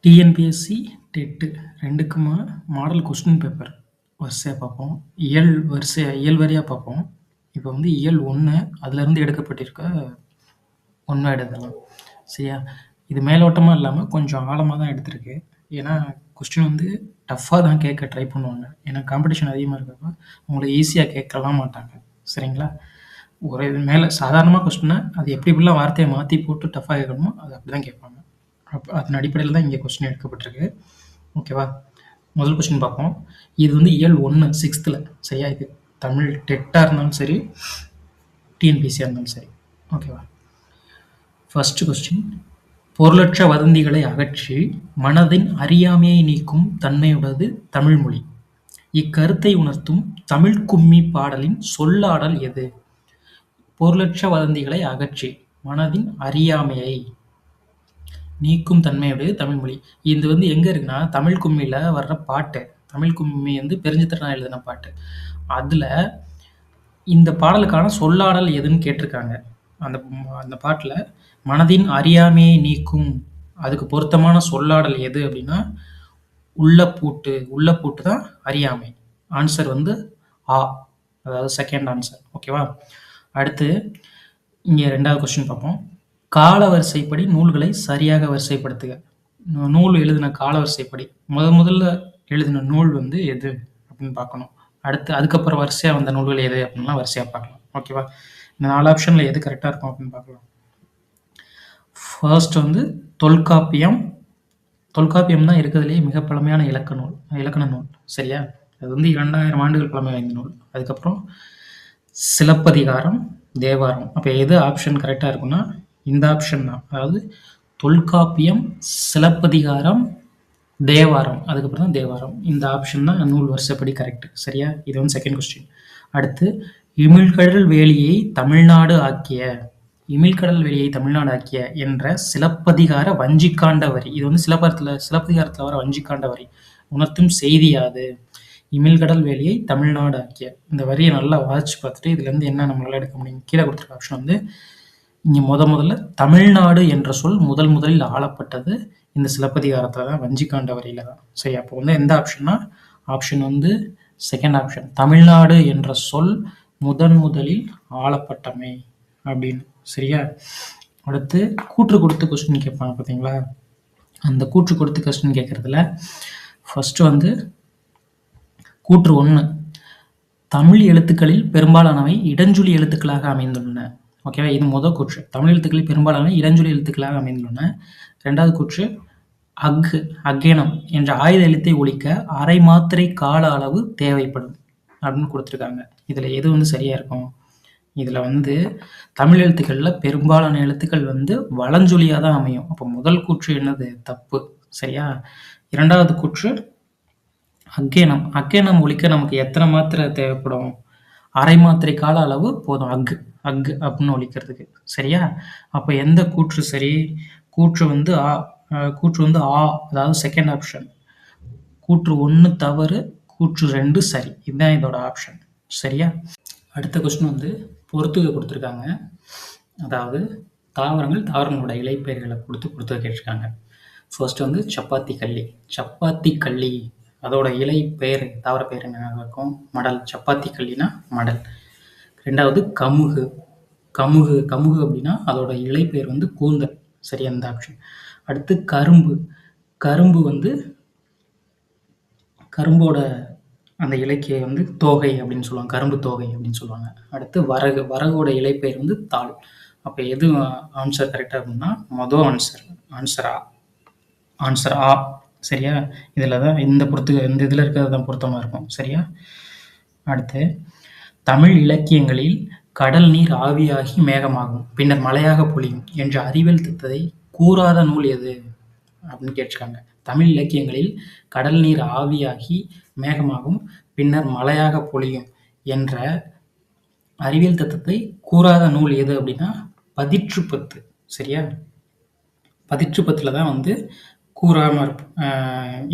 TNPSC, TET 2க்குமா model question paper வரிசையா பார்ப்போம். இயல் வாரியா பார்ப்போம். இப்போ வந்து இயல் 1 அதிலிருந்து எடுக்கப்பட்டிருக்க ஒன்வேர்ட் இதெல்லாம். சரியா? இது மேலோட்டமா இல்லாம கொஞ்சம் ஆழமா தான் எடுத்திருக்கு. ஏன்னா கொஸ்டின் வந்து டஃப்பா தான் கேட்க ட்ரை பண்ணுவாங்க. ஏன்னா காம்படிஷன் அதிகமா இருக்கப்ப உங்கள ஈஸியா கேட்கலாம் மாட்டாங்க. சரிங்களா? ஒரு மேல சாதாரணமா கொஸ்டின அது எப்படி எப்படிலாம் வார்த்தைய மாத்தி போட்டு டஃப்பா கேட்கணுமோ அது அப்படிதான் கேட்பாங்க. அதன் அடிப்படையில் தான் இங்கே கொஸ்டின் எடுக்கப்பட்டிருக்கு. ஓகேவா? முதல் கொஸ்டின் பார்ப்போம். இது வந்து இயல் 1 6th சரியா? இது தமிழ் டெட்டா இருந்தாலும் சரி, டிஎன்பிசியா இருந்தாலும் சரி. ஓகேவா? First question. பொருளற்ற வதந்திகளை அகற்றி மனதின் அறியாமையை நீக்கும் தன்மையுடையது தமிழ்மொழி. இக்கருத்தை உணர்த்தும் தமிழ் கும்மி பாடலின் சொல்லாடல் எது? பொருளற்ற வதந்திகளை அகற்றி மனதின் அறியாமையை நீக்கும் தன்மையுடைய தமிழ்மொழி. இது வந்து எங்க இருக்குன்னா தமிழ் கும்மியில வர்ற பாட்டு. தமிழ் கும்மி வந்து பெருஞ்சித்திரனா எழுதின பாட்டு. அதுல இந்த பாடலுக்கான சொல்லாடல் எதுன்னு கேட்டிருக்காங்க. அந்த பாட்டுல மனதின் அறியாமையை நீக்கும் அதுக்கு பொருத்தமான சொல்லாடல் எது அப்படின்னா உள்ளப்பூட்டு தான் அறியாமை. ஆன்சர் வந்து ஆ, அதாவது செகண்ட் ஆன்சர். ஓகேவா? அடுத்து இங்க 2வது கொஸ்டின் பார்ப்போம். கால வரிசைப்படி நூல்களை சரியாக வரிசைப்படுத்துக. நூல் எழுதின கால வரிசைப்படி முதல்ல எழுதின நூல் வந்து எது அப்படின்னு பார்க்கணும். அதுக்கப்புறம் வரிசையா வந்த நூல்கள் எது அப்படின்லாம் வரிசையா பார்க்கலாம். ஓகேவா? இந்த 4 ஆப்ஷன்ல எது கரெக்டா இருக்கும் அப்படின்னு பார்க்கலாம். ஃபர்ஸ்ட் வந்து தொல்காப்பியம். தொல்காப்பியம் தான் இருக்கிறதுலேயே மிக பழமையான இலக்கண நூல். சரியா? அது வந்து 2000 ஆண்டுகள் பழமை வாய்ந்த நூல். அதுக்கப்புறம் சிலப்பதிகாரம், தேவாரம். அப்போ எது ஆப்ஷன் கரெக்டாக இருக்குன்னா இந்த ஆப்ஷன் தான். அதாவது தொல்காப்பியம், சிலப்பதிகாரம், தேவாரம். அதுக்கப்புறம் தான் தேவாரம். இந்த ஆப்ஷன் தான் நூல் வரிசைப்படி கரெக்ட். சரியா? இது வந்து செகண்ட் கொஸ்டின். அடுத்து இமிழ்கடல் வேலியை தமிழ்நாடு ஆக்கிய என்ற சிலப்பதிகார வஞ்சிக்காண்ட வரி. இது வந்து சிலப்பதிகாரத்தில் வர வஞ்சிக்காண்ட வரி உணர்த்தும் செய்தி யாது? இமிழ்கடல் வேலியை தமிழ்நாடு ஆக்கிய. இந்த வரியை நல்லா வாசிச்சு பார்த்துட்டு இதுல இருந்து என்ன நம்மளால எடுக்க முடியும்? கீழே கொடுத்துருக்க ஆப்ஷன் வந்து இங்க முதல்ல தமிழ்நாடு என்ற சொல் முதலில் ஆளப்பட்டது இந்த சிலப்பதிகாரத்துல தான், வஞ்சிக்காண்ட வரியில தான். சரி, அப்போ வந்து எந்த ஆப்ஷன்னா ஆப்ஷன் வந்து செகண்ட் ஆப்ஷன். தமிழ்நாடு என்ற சொல் முதலில் ஆளப்பட்டமை அப்படின்னு. சரியா? அடுத்து கூற்று கொடுத்து கொஸ்டின் கேட்பாங்க பார்த்தீங்களா? அந்த கூற்று கொடுத்து கொஸ்டின் கேட்கறதுல ஃபர்ஸ்ட் வந்து கூற்று 1. தமிழ் எழுத்துக்களில் பெரும்பாலானவை இடஞ்சொலி எழுத்துக்களாக அமைந்துள்ளன. ஓகேவா? இது முதல் கூற்று. தமிழ் எழுத்துக்களில் பெரும்பாலானவை இடஞ்சொலி எழுத்துக்களாக அமைந்துள்ளன. 2வது கூற்று அக்கேனம் என்ற ஆயுத எழுத்தை ஒழிக்க அரை மாத்திரை கால அளவு தேவைப்படும் அப்படின்னு கொடுத்துருக்காங்க. இதுல எது வந்து சரியா இருக்கும்? இதுல வந்து தமிழ் எழுத்துக்கள்ல பெரும்பாலான எழுத்துக்கள் வந்து வலஞ்சொலியா தான் அமையும். அப்போ முதல் கூற்று என்னது? தப்பு. சரியா? 2வது கூற்று அக்கேனம் ஒழிக்க நமக்கு எத்தனை மாத்திரை தேவைப்படும்? அரை மாத்திரை கால அளவு போதும். அக்கு அப்படின்னு ஒழிக்கிறதுக்கு. சரியா? அப்ப எந்த கூற்று சரி? கூற்று வந்து ஆ, அதாவது செகண்ட் ஆப்ஷன். கூற்று 1 தவறு, கூற்று 2 சரி. இதுதான் இதோட ஆப்ஷன். சரியா? அடுத்த கொஸ்டின் வந்து பொறுத்துக கொடுத்துருக்காங்க. அதாவது தாவரங்களோட இலைப்பெயர்களை கொடுத்து கேட்டிருக்காங்க. ஃபர்ஸ்ட் வந்து சப்பாத்தி கள்ளி அதோட இலை பெயர், தாவர பெயர் என்ன இருக்கும்? மடல். சப்பாத்தி கள்ளினா மடல். 2வது கமுகு அப்படின்னா அதோட இலை பெயர் வந்து கூந்தல். சரி, அந்த ஆப்ஷன். அடுத்து கரும்பு வந்து கரும்போட அந்த இலைக்கு வந்து தோகை அப்படின்னு சொல்லுவாங்க. கரும்பு தோகை அப்படின்னு சொல்லுவாங்க. அடுத்து வரகோட இலை பெயர் வந்து தாள். அப்ப எது ஆன்சர் கரெக்டா இருக்கும்னா மொதல் ஆன்சர் ஆ. சரியா? இதுல தான் இந்த இதுல இருக்கிறது தான் பொருத்தமா இருக்கும். சரியா? அடுத்து தமிழ் இலக்கியங்களில் கடல் நீர் ஆவியாகி மேகமாகும், பின்னர் மழையாக பொழியும் என்ற அறிவியல் தத்துவத்தை கூறாத நூல் எது அப்படின்னு கேட்டிருக்காங்க. தமிழ் இலக்கியங்களில் கடல் நீர் ஆவியாகி மேகமாகும், பின்னர் மழையாக பொழியும் என்ற அறிவியல் தத்துவத்தை கூறாத நூல் எது அப்படின்னா பதிற்றுப்பத்து. சரியா? பதிற்றுப்பத்துல தான் வந்து கூறாம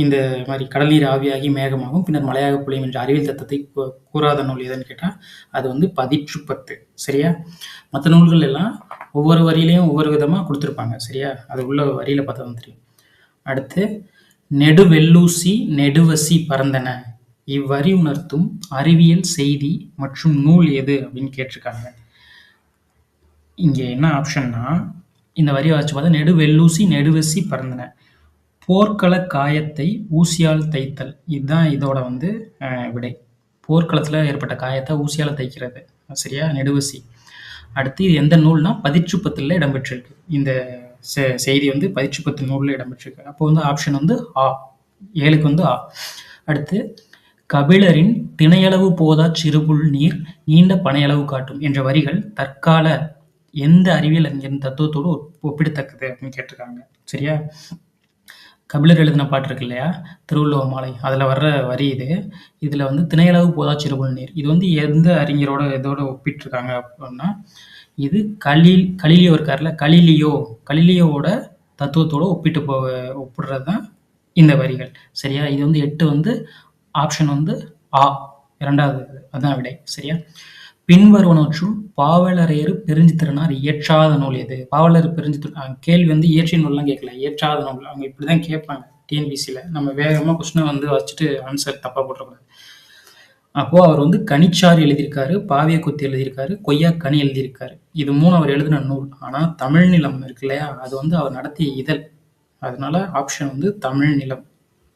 இந்த மாதிரி கடல் நீர் ஆவியாகி மேகமாகும் பின்னர் மழையாக பொழியும் என்ற அறிவியல் தத்துவத்தை கூறாத நூல் எதுன்னு கேட்டால் அது வந்து பதிற்றுப்பத்து. சரியா? மற்ற நூல்கள் எல்லாம் ஒவ்வொரு வரியிலையும் ஒவ்வொரு விதமாக கொடுத்துருப்பாங்க. சரியா? அது உள்ள வரியில பார்த்தா தான் தெரியும். அடுத்து நெடுவெள்ளூசி நெடுவசி பறந்தன. இவ்வரி உணர்த்தும் அறிவியல் செய்தி மற்றும் நூல் எது அப்படின்னு கேட்டிருக்காங்க. இங்க என்ன ஆப்ஷன்னா, இந்த வரியை வச்சு பார்த்தா நெடுவெள்ளூசி நெடுவசி பறந்தன. போர்க்கள காயத்தை ஊசியால் தைத்தல். இதுதான் இதோட விடை. போர்க்களத்தில் ஏற்பட்ட காயத்தை ஊசியால் தைக்கிறது. சரியா? நெடுவசி. அடுத்து இது எந்த நூல்னா பதிற்றுப்பத்தில் இடம்பெற்றிருக்கு. இந்த செய்தி பதிற்றுப்பத்து நூலில் இடம்பெற்றிருக்கு. அப்போ ஆப்ஷன் ஆ. 7க்கு ஆ. அடுத்து கபிலரின் திணையளவு போதா சிறுபுல் நீர் நீண்ட பனையளவு காட்டும் என்ற வரிகள் தற்கால எந்த அறிவியல் அறிஞரின் தத்துவத்தோடு ஒப்பிடத்தக்கது அப்படின்னு கேட்டிருக்காங்க. சரியா? கபிலர் எழுதின பாட்டு இருக்கு இல்லையா, திருவள்ளுவ மாலை, அதில் வர்ற வரி இது. இதில் திணையளவு போதா சிறுபுல் நீர், இது எந்த அறிஞரோட இதோட ஒப்பிட்டிருக்காங்க அப்படின்னா, இது கலீலியோ இருக்கார்ல, கலீலியோவோட தத்துவத்தோட ஒப்பிடுறது தான் இந்த வரிகள். சரியா? இது 8 ஆப்ஷன் ஆ, 2வது. அதுதான் விடை. சரியா? பின்வருவனவற்றுள் பாவலரேறு பெருஞ்சித்திரனார் இயற்றாத நூல் எது? பாவலர் பெருஞ்சித்திரன் கேள்வி இயற்றிய நூல்லாம் கேட்கல, இயற்றாத நூல். அவங்க இப்படிதான் கேட்பாங்க டிஎன்பிசியில். நம்ம வேகமாக கொஸ்டினை வச்சுட்டு ஆன்சர் தப்பாக போட்டக்கூடாது. அப்போ அவர் கனிச்சாறு எழுதியிருக்காரு, பாவிய கொத்தி எழுதியிருக்காரு, கொய்யா கனி எழுதியிருக்காரு. இது 3 அவர் எழுதின நூல். ஆனால் தமிழ் நிலம் இருக்கு இல்லையா, அது அவர் நடத்திய இதழ். அதனால ஆப்ஷன் தமிழ் நிலம்.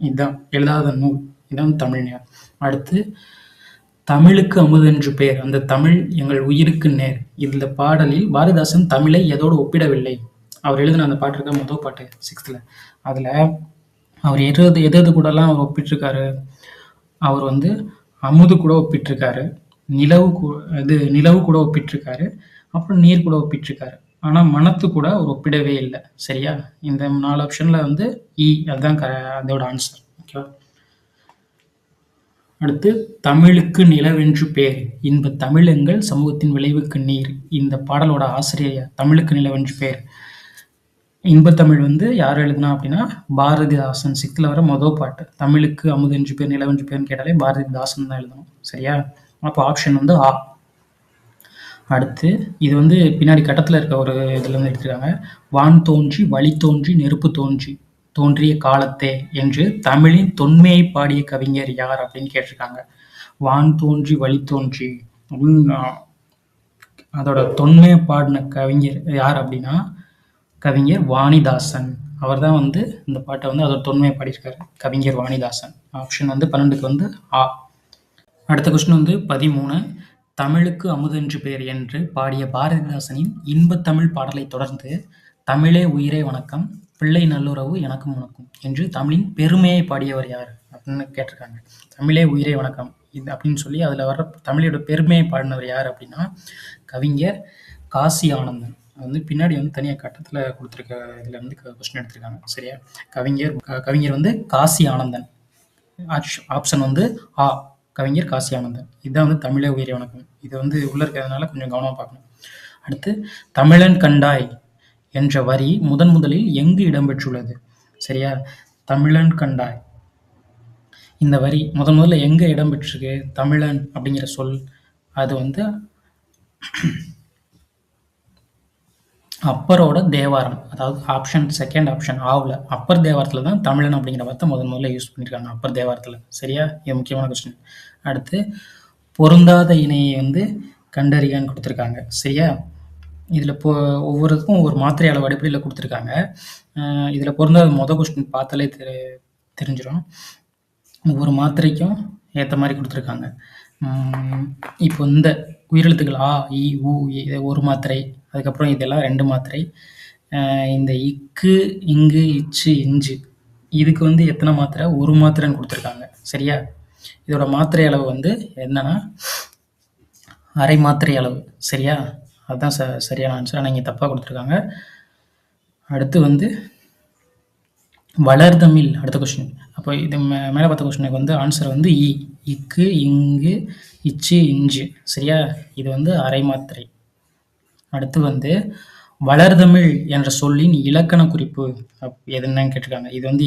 இதுதான் எழுதாத நூல். இதுதான் தமிழ் நிலம். அடுத்து தமிழுக்கு அமுதென்று பெயர், அந்த தமிழ் எங்கள் உயிருக்கு நேர். இந்த பாடலில் பாரதிதாசன் தமிழை எதோடு ஒப்பிடவில்லை. அவர் எழுதின அந்த பாட்டு இருக்க முதல் பாட்டு 6th. அதில் அவர் எது கூடலாம் அவர் ஒப்பிட்டிருக்காரு. அவர் அமுது கூட ஒப்பிட்டிருக்காரு, நிலவு கூட ஒப்பிட்டிருக்காரு, அப்புறம் நீர் கூட ஒப்பிட்டிருக்காரு. ஆனால் மனத்து கூட அவர் ஒப்பிடவே இல்லை. சரியா? இந்த 4 ஆப்ஷனில் இ, அதுதான் அதோட ஆன்சர். ஓகேவா? அடுத்து தமிழுக்கு நிலவென்று பேர், இன்ப தமிழெங்கள் சமூகத்தின் விளைவுக்கு நீர். இந்த பாடலோட ஆசிரியர் தமிழுக்கு நிலவென்று பேர். இன்பத்தமிழ் யார் எழுதுனா அப்படின்னா பாரதிதாசன். 6th வர முதல் பாட்டு. தமிழுக்கு அமுதென்று பேர் நிலவென்று பேர்னு கேட்டாலே பாரதிதாசன் தான் எழுதணும். சரியா? அப்போ ஆப்ஷன் ஆ. அடுத்து இது பின்னாடி கட்டத்தில் இருக்க ஒரு இதுலேருந்து எடுத்துருக்காங்க. வான் தோன்றி வழி தோன்றி நெருப்பு தோன்றிய காலத்தே என்று தமிழின் தொன்மையை பாடிய கவிஞர் யார் அப்படின்னு கேட்டிருக்காங்க. வான் தோன்றி வழி தோன்றி அப்படின்னு அதோட தொன்மையை பாடின கவிஞர் யார் அப்படின்னா கவிஞர் வாணிதாசன். அவர் தான் இந்த பாட்டை அதோட தொன்மையை பாடியிருக்காரு, கவிஞர் வாணிதாசன். ஆப்ஷன் 12க்கு ஆ. அடுத்த கொஸ்டின் 13. தமிழுக்கு அமுதென்று பெயர் என்று பாடிய பாரதிதாசனின் இன்பத்தமிழ் பாடலை தொடர்ந்து தமிழே உயிரே வணக்கம், பிள்ளை நல்லுறவு எனக்கும் உனக்கும் என்று தமிழின் பெருமையை பாடியவர் யார் அப்படின்னு கேட்டிருக்காங்க. தமிழே உயிரே வணக்கம் இது அப்படின்னு சொல்லி அதில் வர்ற தமிழோட பெருமையை பாடினவர் யார் அப்படின்னா கவிஞர் காசி ஆனந்தன். அது பின்னாடி தனியாக கட்டத்தில் கொடுத்துருக்க இதில் கொஸ்டின் எடுத்திருக்காங்க. சரியா? கவிஞர் காசி ஆனந்தன். ஆப்ஷன் ஆ, கவிஞர் காசி ஆனந்தன். இதுதான் தமிழே உயிரே வணக்கம். இது உள்ள இருக்கிறதுனால கொஞ்சம் கவனமாக பார்க்கணும். அடுத்து தமிழன் கண்டாய் என்ற வரி முதலில் எங்கு இடம்பெற்றுள்ளது? சரியா? தமிழன் கண்டாய் இந்த வரி முதல்ல எங்க இடம்பெற்றிருக்கு? தமிழன் அப்படிங்கிற சொல் அது அப்பரோட தேவாரம். அதாவது ஆப்ஷன் 2nd ஆப்ஷன் ஆவில் அப்பர் தேவாரத்தில் தான் தமிழன் அப்படிங்கிற வார்த்தை முதல்ல யூஸ் பண்ணியிருக்காங்க, அப்பர் தேவாரத்தில். சரியா? இது முக்கியமான கொஸ்டின். அடுத்து பொருந்தாத இணையை கண்டறியான்னு கொடுத்துருக்காங்க. சரியா? இதில் ஒவ்வொருக்கும் ஒரு மாத்திரை அளவு அடிப்படையில் கொடுத்துருக்காங்க. இதில் பொருந்தாத கொஸ்டின் பார்த்தாலே தெரிஞ்சிடும். ஒவ்வொரு மாத்திரைக்கும் ஏற்ற மாதிரி கொடுத்துருக்காங்க. இப்போ இந்த உயிரெழுத்துக்கள் ஆ இ உ இது ஒரு மாத்திரை, அதுக்கப்புறம் இதெல்லாம் 2 மாத்திரை. இந்த இக்கு இங்கு இச்சு இஞ்சு இதுக்கு எத்தனை மாத்திரை? ஒரு மாத்திரைன்னு கொடுத்துருக்காங்க. சரியா? இதோட மாத்திரை அளவு என்னன்னா அரை மாத்திரை அளவு. சரியா? அதுதான் சரியான ஆன்சர். ஆனால் இங்கே தப்பாக கொடுத்துருக்காங்க. அடுத்து வளர்தமிழ். அடுத்த கொஸ்டின். அப்போ இது மேலே பார்த்த கொஸ்டினுக்கு ஆன்சர் இ, இக்கு இங்கு இச்சு இஞ்சு. சரியா? இது அரை மாத்திரை. அடுத்து வளர்தமிழ் என்ற சொல்லின் இலக்கண குறிப்பு எதுன்னு கேட்டிருக்காங்க. இது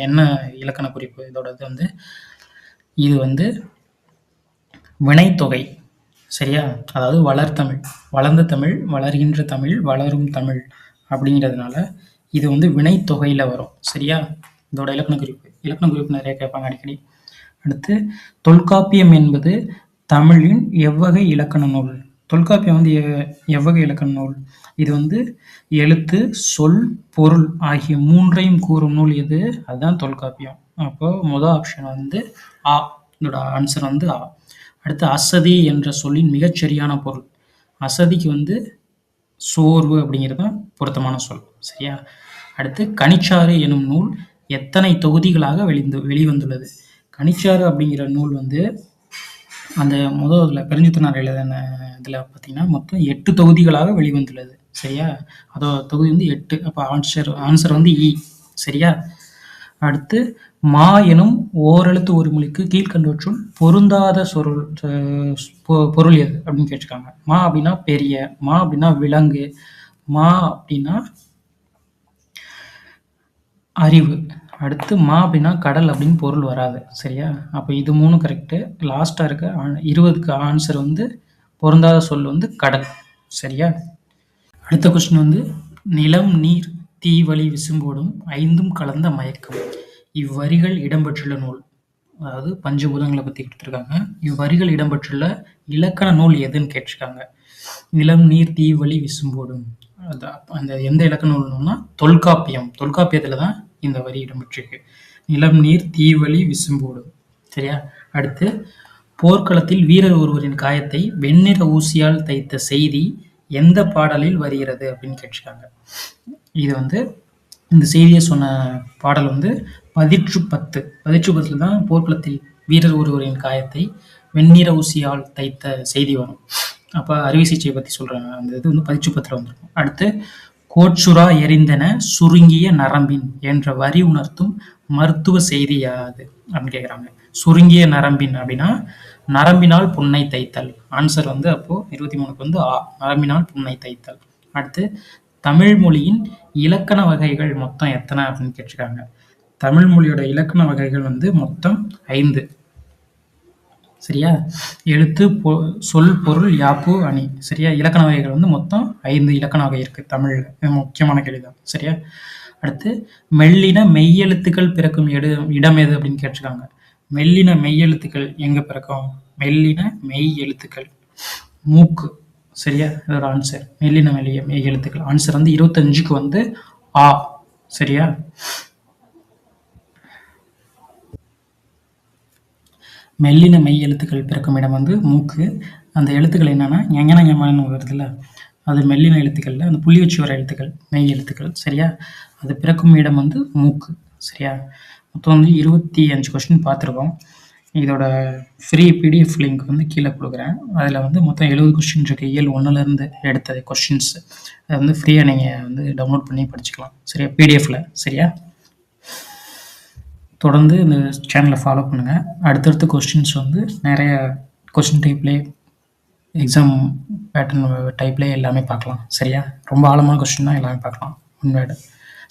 என்ன இலக்கண குறிப்பு? இதோட இது வினைத்தொகை. சரியா? அதாவது வளர்தமிழ், வளர்ந்த தமிழ், வளர்கின்ற தமிழ், வளரும் தமிழ் அப்படிங்கிறதுனால இது வந்து வினைத்தொகையில வரும். சரியா? இதோட இலக்கண குறிப்பு. இலக்கண குறிப்பு நிறைய கேட்பாங்க அடிக்கடி. அடுத்து தொல்காப்பியம் என்பது தமிழின் எவ்வகை இலக்கண நூல்? தொல்காப்பியம் வந்து எவ்வகை இலக்கண நூல்? இது வந்து எழுத்து, சொல், பொருள் ஆகிய 3ஐயும் கூறும் நூல் எது? அதுதான் தொல்காப்பியம். அப்போ முதல் ஆப்ஷன் வந்து ஆ. இதோட ஆன்சர் வந்து ஆ. அடுத்து அசதி என்ற சொல்லின் மிகச்சரியான பொருள். அசதிக்கு வந்து சோர்வு அப்படிங்கிறது தான் பொருத்தமான சொல். சரியா? அடுத்து கனிச்சாறு எனும் நூல் எத்தனை தொகுதிகளாக வெளிவந்துள்ளது? கனிச்சாறு அப்படிங்கிற நூல் வந்து அந்த முதல்ல பெருஞ்சித்திரனார் எழுதின இதில் பார்த்தீங்கன்னா மொத்தம் 8 தொகுதிகளாக வெளிவந்துள்ளது. சரியா? அதோட தொகுதி வந்து 8. அப்போ ஆன்சர் வந்து இ. சரியா? அடுத்து மா எனும் ஓரெழுத்து ஒரு மொழிக்கு கீழ்கண்டவற்றுள் பொருந்தாத பொருள் எது அப்படின்னு கேட்டிருக்காங்க. மா அப்படின்னா பெரிய, மா அப்படின்னா விலங்கு, மா அப்படின்னா அறிவு. அடுத்து மா அப்படின்னா கடல் அப்படின்னு பொருள் வராது. சரியா? அப்போ இது 3 கரெக்டு. லாஸ்ட்டாக இருக்க 20க்கு ஆன்சர் வந்து பொருந்தாத சொல் வந்து கடல். சரியா? அடுத்த கொஸ்டின் வந்து நிலம், நீர், தீ, வழி, விசும்போடும் 5ம் கலந்த மயக்கம். இவ்வரிகள் இடம்பெற்றுள்ள நூல். அதாவது பஞ்சபூதங்களை பற்றி கொடுத்துருக்காங்க. இவ்வரிகள் இடம்பெற்றுள்ள இலக்கண நூல் எதுன்னு கேட்டிருக்காங்க. நிலம், நீர், தீ, வழி, விசும்போடும். அந்த எந்த இலக்கண நூல்னா தொல்காப்பியம். தொல்காப்பியத்தில் தான் இந்த வரி இடம்பெற்றிருக்கு. நிலம், நீர், தீ, வழி, விசும்போடும். சரியா? அடுத்து போர்க்களத்தில் வீரர் ஒருவரின் காயத்தை வெண்ணிற ஊசியால் தைத்த செய்தி எந்த பாடலில் வருகிறது அப்படின்னு கேட்டிருக்காங்க. இது வந்து இந்த செய்தியை சொன்ன பாடல் வந்து பதிற்று10. பதிற்று10 தான் போர்க்களத்தில் வீரர் ஒருவரின் காயத்தை வெண்ணிற ஊசியால் தைத்த செய்தி வரும். அப்போ அறுவை சிகிச்சையை பற்றி சொல்கிறாங்க. அந்த இது வந்து பதிற்று10 வந்துருக்கும். அடுத்து கோட்சுறா எரிந்தன சுருங்கிய நரம்பின் என்ற வரி உணர்த்தும் மருத்துவ செய்தி யாது அப்படின்னு கேட்குறாங்க. சுருங்கிய நரம்பின் அப்படின்னா நரம்பினால் புண்ணை தைத்தல். ஆன்சர் வந்து அப்போ 23க்கு வந்து ஆ. நரம்பினால் புண்ணை தைத்தல். அடுத்து தமிழ் மொழியின் இலக்கண வகைகள் மொத்தம் எத்தனை அப்படின்னு கேட்டிருக்காங்க. தமிழ் மொழியோட இலக்கண வகைகள் வந்து மொத்தம் 5. சரியா? எழுத்து, சொல், பொருள், யாப்பு, அணி. சரியா? இலக்கண வகைகள் வந்து மொத்தம் 5 இலக்கண வகை இருக்கு தமிழ்ல. இது முக்கியமான கேள்விதான். சரியா? அடுத்து மெல்லின மெய்யெழுத்துக்கள் பிறக்கும் இடம் எது அப்படின்னு கேட்டிருக்காங்க. மெல்லின மெய்யெழுத்துக்கள் எங்க பிறக்கும்? மெல்லின மெய் எழுத்துக்கள் மூக்கு. சரியா? இதோட ஆன்சர் மெல்லின மெய் எழுத்துக்கள். ஆன்சர் வந்து 25க்கு வந்து ஆ. சரியா? மெல்லின மெய் எழுத்துக்கள் பிறக்கும் இடம் வந்து மூக்கு. அந்த எழுத்துக்கள் என்னன்னா ஞஞன வருதுல்ல, அது மெல்லின எழுத்துக்களில் அந்த புள்ளி வச்சு வர எழுத்துக்கள் மெய் எழுத்துக்கள். சரியா? அது பிறக்கும் இடம் வந்து மூக்கு. சரியா? மொத்தம் வந்து 25 கொஸ்டின் பார்த்துருக்கோம். இதோட ஃப்ரீ பிடிஎஃப் லிங்க் வந்து கீழே கொடுக்குறேன். அதில் வந்து மொத்தம் 70 கொஸ்டின் இருக்குது. இயல் 1லேருந்து எடுத்த கொஸ்டின்ஸ். அதை வந்து ஃப்ரீயாக நீங்கள் வந்து டவுன்லோட் பண்ணி படிச்சுக்கலாம். சரியா? பிடிஎஃப்பில். சரியா? தொடர்ந்து இந்த சேனலை ஃபாலோ பண்ணுங்கள். அடுத்தடுத்த கொஸ்டின்ஸ் வந்து நிறைய கொஸ்டின் டைப்லேயே எக்ஸாம் பேட்டர்ன் டைப்லேயே எல்லாமே பார்க்கலாம். சரியா? ரொம்ப ஆழமான கொஸ்டின் தான் எல்லாமே பார்க்கலாம்.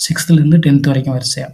6th to 10th வரைக்கும் வரிசையாக.